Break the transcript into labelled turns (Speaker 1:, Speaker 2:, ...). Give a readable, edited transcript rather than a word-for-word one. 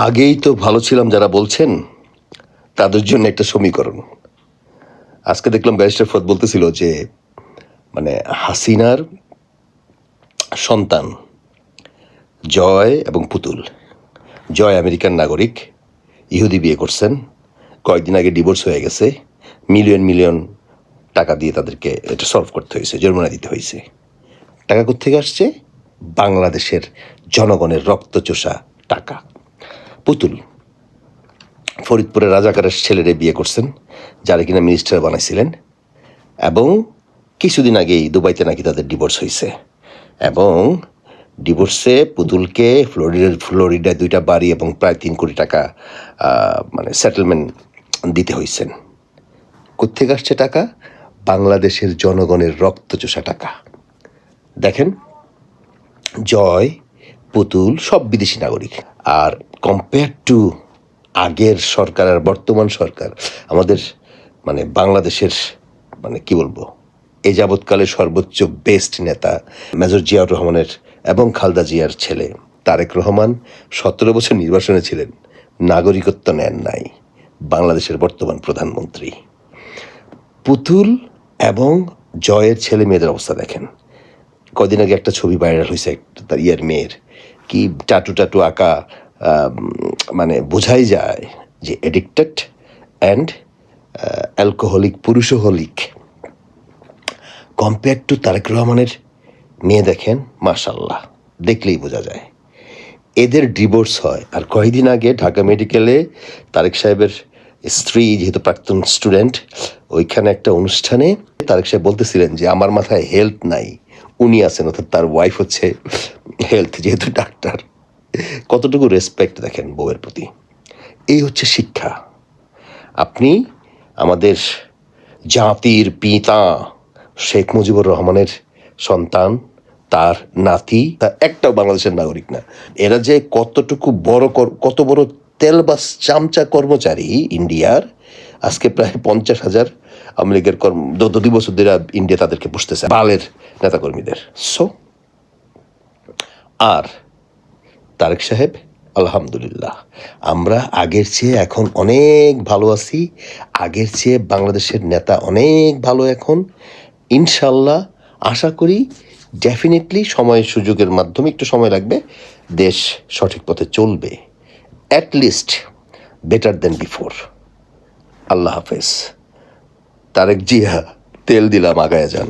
Speaker 1: আগেই তো ভালো ছিলাম যারা বলছেন তাদের জন্য একটা সমীকরণ। আজকে দেখলাম ব্যারিস্টার ফত বলতেছিল যে হাসিনার সন্তান জয় এবং পুতুল, জয় আমেরিকান নাগরিক, ইহুদি বিয়ে করছেন, কয়েকদিন আগে ডিভোর্স হয়ে গেছে, মিলিয়ন মিলিয়ন টাকা দিয়ে তাদেরকে এটা সলভ করতে হয়েছে, জরিমানা দিতে হয়েছে। টাকা কোত্থেকে আসছে? বাংলাদেশের জনগণের রক্তচোষা টাকা। পুতুল ফরিদপুরের রাজাকারের ছেলেরে বিয়ে করছেন, যারা কিনা মিনিস্টার বানাইছিলেন, এবং কিছুদিন আগেই দুবাইতে নাকি তাদের ডিভোর্স হয়েছে, এবং ডিভোর্সে পুতুলকে ফ্লোরিডায় 2টা বাড়ি এবং প্রায় 3 কোটি টাকা সেটেলমেন্ট দিতে হয়েছেন। কোত্থেকে আসছে টাকা? বাংলাদেশের জনগণের রক্তচোষা টাকা। দেখেন, জয়, পুতুল সব বিদেশি নাগরিক, আর কম্পেয়ার টু আগের সরকার আর বর্তমান সরকার, আমাদের বাংলাদেশের কি বলবো, এ যাবৎকালে সর্বোচ্চ বেস্ট নেতা মেজর জিয়াউর রহমানের এবং খালেদা জিয়ার ছেলে তারেক রহমান 17 বছর নির্বাসনে ছিলেন, নাগরিকত্ব নেন নাই। বাংলাদেশের বর্তমান প্রধানমন্ত্রী। পুতুল এবং জয়ের ছেলে মেয়েদের অবস্থা দেখেন। কদিন আগে একটা ছবি ভাইরাল হয়েছে তার মেয়ের, কি টাটু টাটু আঁকা, বোঝাই যায় যে এডিক্টেড অ্যান্ড অ্যালকোহলিক, পুরুষোহলিক। কম্পেয়ার টু তারেক রহমানের মেয়ে দেখেন, মাশাল্লাহ, দেখলেই বোঝা যায়। এদের ডিভোর্স হয়, আর কয়েকদিন আগে ঢাকা মেডিকেলে তারেক সাহেবের স্ত্রী, যেহেতু প্রাক্তন স্টুডেন্ট, ওইখানে একটা অনুষ্ঠানে তারেক সাহেব বলতেছিলেন যে আমার মাথায় হেলথ নাই, উনি আছেন, অর্থাৎ তার ওয়াইফ হচ্ছে হেলথ, যেহেতু ডাক্তার। কতটুকু রেসপেক্ট দেখেন বউয়ের প্রতি। এই হচ্ছে শিক্ষা। আপনি আমাদের জাতির পিতা শেখ মুজিবুর রহমানের সন্তান, তার নাতি, তার একটাও বাংলাদেশের নাগরিক না। এরা যে কত বড় তেলবাস চামচা কর্মচারী ইন্ডিয়ার, আজকে প্রায় 50,000 আওয়ামী লীগের দিবস ধরে ইন্ডিয়া তাদেরকে পুষতেছে, বালের নেতাকর্মীদের। আর তারেক সাহেব, আলহামদুলিল্লাহ, আমরা আগের চেয়ে এখন অনেক ভালো আছি। আগের চেয়ে বাংলাদেশের নেতা অনেক ভালো এখন, ইনশাল্লাহ। আশা করি ডেফিনেটলি সময়ের সুযোগের মাধ্যমে, একটু সময় লাগবে, দেশ সঠিক পথে চলবে, অ্যাটলিস্ট বেটার দেন বিফোর। আল্লাহ হাফেজ। তারেক জিয়া, তেল দিলাম, আগায়া যান।